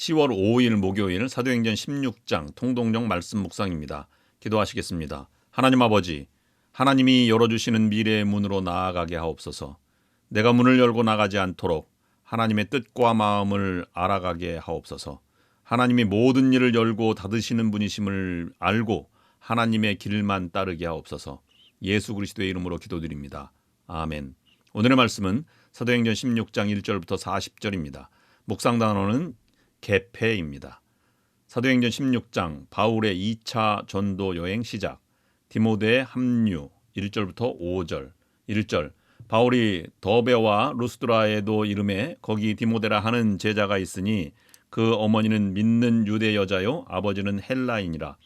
10월 5일 목요일 사도행전 16장 통독령 말씀 묵상입니다. 기도하시겠습니다. 하나님 아버지, 하나님이 열어주시는 미래의 문으로 나아가게 하옵소서. 내가 문을 열고 나가지 않도록 하나님의 뜻과 마음을 알아가게 하옵소서. 하나님이 모든 일을 열고 닫으시는 분이심을 알고 하나님의 길만 따르게 하옵소서. 예수 그리스도의 이름으로 기도드립니다. 아멘. 오늘의 말씀은 사도행전 16장 1절부터 40절입니다. 묵상 단어는 개폐입니다. 사도행전 16장 바울의 2차 전도 여행 시작, 디모데의 합류 1절부터 5절. 1절 바울이 더베와 루스드라에도 이름에 거기 디모데라 하는 제자가 있으니 그 어머니는 믿는 유대 여자요 아버지는 헬라인이라.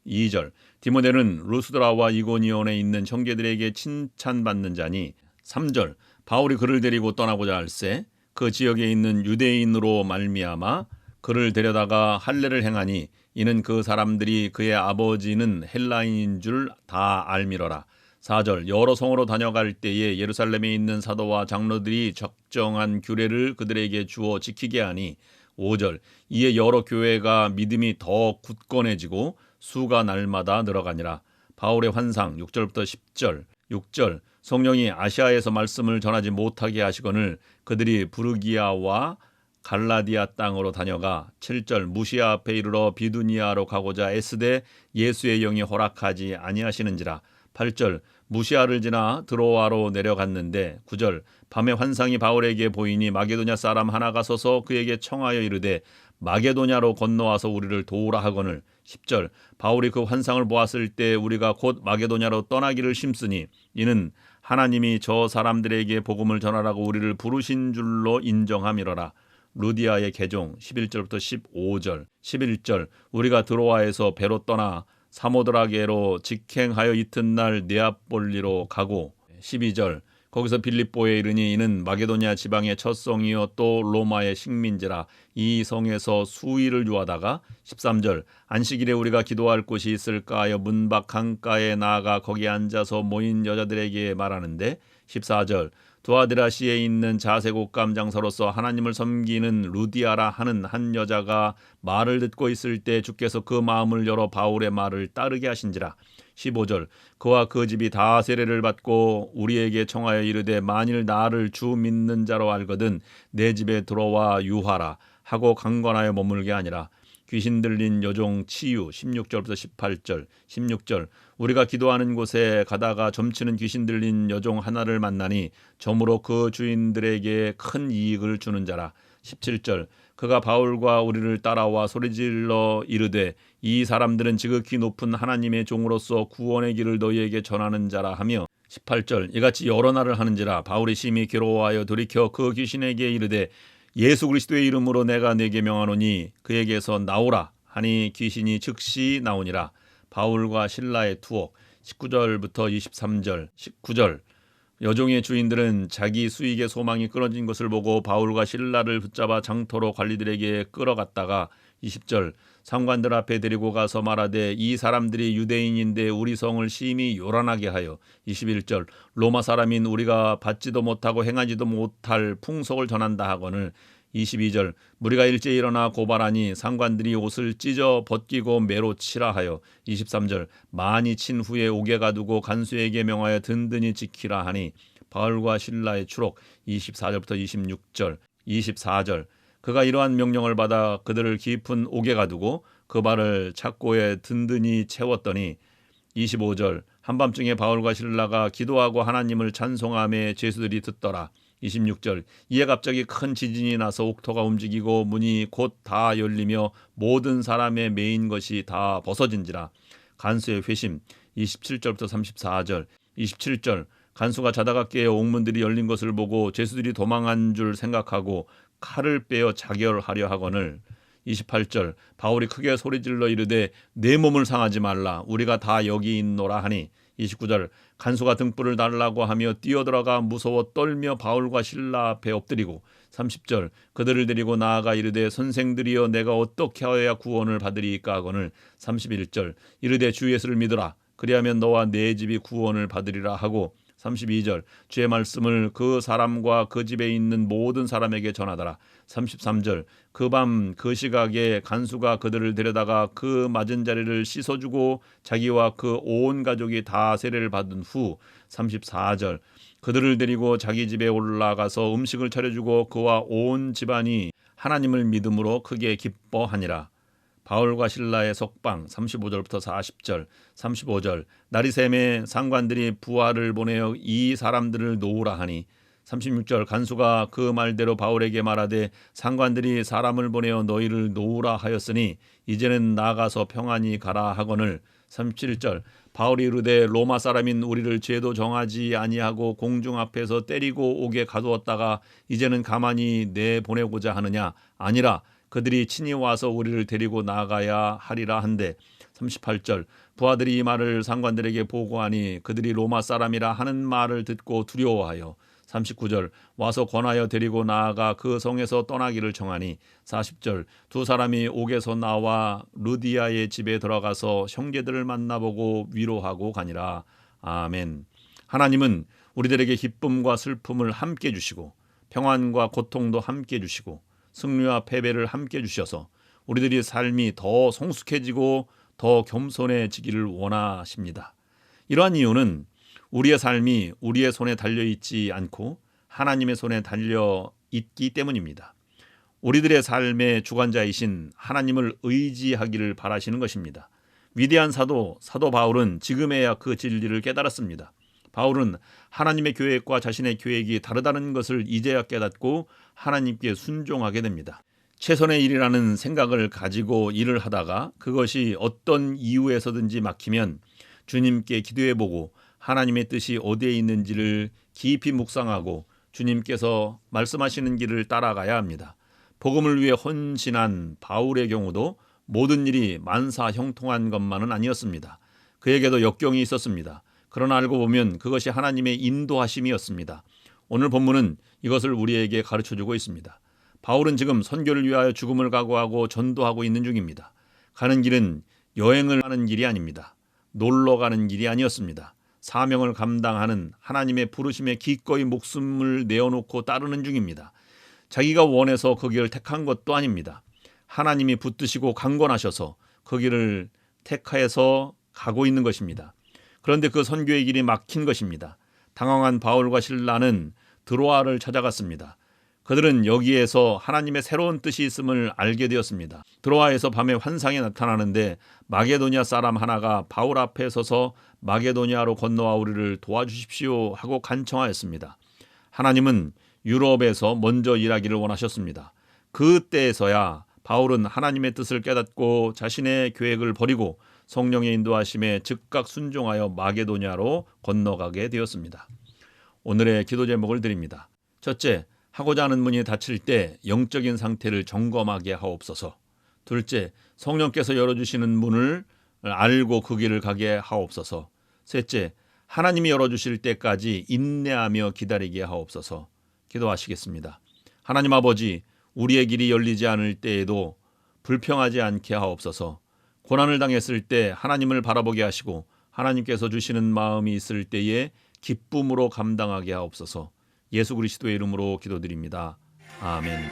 2절 디모데는 루스드라와 이고니온에 있는 형제들에게 칭찬받는 자니. 3절 바울이 그를 데리고 떠나고자 할세 그 지역에 있는 유대인으로 말미암아 그를 데려다가 할례를 행하니 이는 그 사람들이 그의 아버지는 헬라인인 줄 다 알미러라. 4절 여러 성으로 다녀갈 때에 예루살렘에 있는 사도와 장로들이 적정한 규례를 그들에게 주어 지키게 하니. 5절 이에 여러 교회가 믿음이 더 굳건해지고 수가 날마다 늘어가니라. 바울의 환상 6절부터 10절. 6절 성령이 아시아에서 말씀을 전하지 못하게 하시거늘 그들이 부르기아와 갈라디아 땅으로 다녀가. 7절 무시아 앞에 이르러 비두니아로 가고자 애쓰되 예수의 영이 허락하지 아니하시는지라. 8절 무시아를 지나 드로아로 내려갔는데. 9절 밤에 환상이 바울에게 보이니 마게도냐 사람 하나가 서서 그에게 청하여 이르되 마게도냐로 건너와서 우리를 도우라 하거늘. 10절 바울이 그 환상을 보았을 때 우리가 곧 마게도냐로 떠나기를 심쓰니 이는 하나님이 저 사람들에게 복음을 전하라고 우리를 부르신 줄로 인정함이로라. 루디아의 개종 11절부터 15절. 11절 우리가 드로아에서 배로 떠나 사모드라게로 직행하여 이튿날 네아폴리로 가고. 12절 거기서 빌립보에 이르니 이는 마게도냐 지방의 첫 성이요 또 로마의 식민지라. 이 성에서 수일을 유하다가. 13절 안식일에 우리가 기도할 곳이 있을까 하여 문밖 강가에 나아가 거기 앉아서 모인 여자들에게 말하는데. 14절 두아드라시에 있는 자색옷감 장사로서 하나님을 섬기는 루디아라 하는 한 여자가 말을 듣고 있을 때 주께서 그 마음을 열어 바울의 말을 따르게 하신지라. 15절 그와 그 집이 다 세례를 받고 우리에게 청하여 이르되 만일 나를 주 믿는 자로 알거든 내 집에 들어와 유하라 하고 강권하여 머물게 하니라. 귀신 들린 여종 치유 16절부터 18절. 16절 우리가 기도하는 곳에 가다가 점치는 귀신 들린 여종 하나를 만나니 점으로 그 주인들에게 큰 이익을 주는 자라. 17절 그가 바울과 우리를 따라와 소리질러 이르되 이 사람들은 지극히 높은 하나님의 종으로서 구원의 길을 너희에게 전하는 자라 하며. 18절 이같이 여러 날을 하는지라 바울이 심히 괴로워하여 돌이켜 그 귀신에게 이르되 예수 그리스도의 이름으로 내가 네게 명하노니 그에게서 나오라 하니 귀신이 즉시 나오니라. 바울과 신라의 투옥 19절부터 23절. 19절 여종의 주인들은 자기 수익의 소망이 끊어진 것을 보고 바울과 신라를 붙잡아 장터로 관리들에게 끌어갔다가. 20절 상관들 앞에 데리고 가서 말하되 이 사람들이 유대인인데 우리 성을 심히 요란하게 하여. 21절 로마 사람인 우리가 받지도 못하고 행하지도 못할 풍속을 전한다 하거늘. 22절 무리가 일제히 일어나 고발하니 상관들이 옷을 찢어 벗기고 매로 치라 하여. 23절 많이 친 후에 옥에 가두고 간수에게 명하여 든든히 지키라 하니. 바울과 신라의 추록 24절부터 26절. 24절 그가 이러한 명령을 받아 그들을 깊은 옥에 가두고 그 발을 착고에 든든히 채웠더니. 25절 한밤중에 바울과 신라가 기도하고 하나님을 찬송하며 죄수들이 듣더라. 26절 이에 갑자기 큰 지진이 나서 옥토가 움직이고 문이 곧 다 열리며 모든 사람의 매인 것이 다 벗어진지라. 간수의 회심 27절부터 34절. 27절 간수가 자다가 깨어 옥문들이 열린 것을 보고 죄수들이 도망한 줄 생각하고 칼을 빼어 자결하려 하거늘. 28절 바울이 크게 소리질러 이르되 내 몸을 상하지 말라 우리가 다 여기 있노라 하니. 29절 간수가 등불을 달라고 하며 뛰어들어가 무서워 떨며 바울과 신라 앞에 엎드리고. 30절 그들을 데리고 나아가 이르되 선생들이여 내가 어떻게 하여야 구원을 받으리이까 하거늘. 31절 이르되 주 예수를 믿으라 그리하면 너와 내 집이 구원을 받으리라 하고. 32절 주의 말씀을 그 사람과 그 집에 있는 모든 사람에게 전하더라. 33절 그 밤 그 시각에 간수가 그들을 데려다가 그 맞은 자리를 씻어주고 자기와 그 온 가족이 다 세례를 받은 후 34절 그들을 데리고 자기 집에 올라가서 음식을 차려주고 그와 온 집안이 하나님을 믿음으로 크게 기뻐하니라. 바울과 실라의 석방 35절부터 40절 35절 날이 새매 상관들이 부하를 보내어 이 사람들을 놓으라 하니 36절 간수가 그 말대로 바울에게 말하되 상관들이 사람을 보내어 너희를 놓으라 하였으니 이제는 나가서 평안히 가라 하거늘 37절 바울이 이르되 로마 사람인 우리를 죄도 정하지 아니하고 공중 앞에서 때리고 오게 가두었다가 이제는 가만히 내보내고자 하느냐 아니라 그들이 친히 와서 우리를 데리고 나가야 하리라 한데 38절 부하들이 이 말을 상관들에게 보고하니 그들이 로마 사람이라 하는 말을 듣고 두려워하여 39절 와서 권하여 데리고 나아가 그 성에서 떠나기를 청하니 40절 두 사람이 옥에서 나와 루디아의 집에 들어가서 형제들을 만나보고 위로하고 가니라. 아멘. 하나님은 우리들에게 기쁨과 슬픔을 함께 주시고 평안과 고통도 함께 주시고 승리와 패배를 함께 주셔서 우리들의 삶이 더 성숙해지고 더 겸손해지기를 원하십니다. 이러한 이유는 우리의 삶이 우리의 손에 달려있지 않고 하나님의 손에 달려있기 때문입니다. 우리들의 삶의 주관자이신 하나님을 의지하기를 바라시는 것입니다. 위대한 사도 바울은 지금에야 그 진리를 깨달았습니다. 바울은 하나님의 계획과 자신의 계획이 다르다는 것을 이제야 깨닫고 하나님께 순종하게 됩니다. 최선의 일이라는 생각을 가지고 일을 하다가 그것이 어떤 이유에서든지 막히면 주님께 기도해보고 하나님의 뜻이 어디에 있는지를 깊이 묵상하고 주님께서 말씀하시는 길을 따라가야 합니다. 복음을 위해 헌신한 바울의 경우도 모든 일이 만사형통한 것만은 아니었습니다. 그에게도 역경이 있었습니다. 그러나 알고 보면 그것이 하나님의 인도하심이었습니다. 오늘 본문은 이것을 우리에게 가르쳐주고 있습니다. 바울은 지금 선교를 위하여 죽음을 각오하고 전도하고 있는 중입니다. 가는 길은 여행을 하는 길이 아닙니다. 놀러 가는 길이 아니었습니다. 사명을 감당하는 하나님의 부르심에 기꺼이 목숨을 내어놓고 따르는 중입니다. 자기가 원해서 그 길을 택한 것도 아닙니다. 하나님이 붙드시고 강권하셔서 그 길을 택하여서 가고 있는 것입니다. 그런데 그 선교의 길이 막힌 것입니다. 당황한 바울과 실라는 드로아를 찾아갔습니다. 그들은 여기에서 하나님의 새로운 뜻이 있음을 알게 되었습니다. 드로아에서 밤에 환상이 나타나는데 마게도냐 사람 하나가 바울 앞에 서서 마게도냐로 건너와 우리를 도와주십시오 하고 간청하였습니다. 하나님은 유럽에서 먼저 일하기를 원하셨습니다. 그때에서야 바울은 하나님의 뜻을 깨닫고 자신의 계획을 버리고 성령의 인도하심에 즉각 순종하여 마게도냐로 건너가게 되었습니다. 오늘의 기도 제목을 드립니다. 첫째, 하고자 하는 문이 닫힐 때 영적인 상태를 점검하게 하옵소서. 둘째, 성령께서 열어주시는 문을 알고 그 길을 가게 하옵소서. 셋째, 하나님이 열어주실 때까지 인내하며 기다리게 하옵소서. 기도하시겠습니다. 하나님 아버지, 우리의 길이 열리지 않을 때에도 불평하지 않게 하옵소서. 고난을 당했을 때 하나님을 바라보게 하시고 하나님께서 주시는 마음이 있을 때에 기쁨으로 감당하게 하옵소서. 예수 그리스도의 이름으로 기도드립니다. 아멘.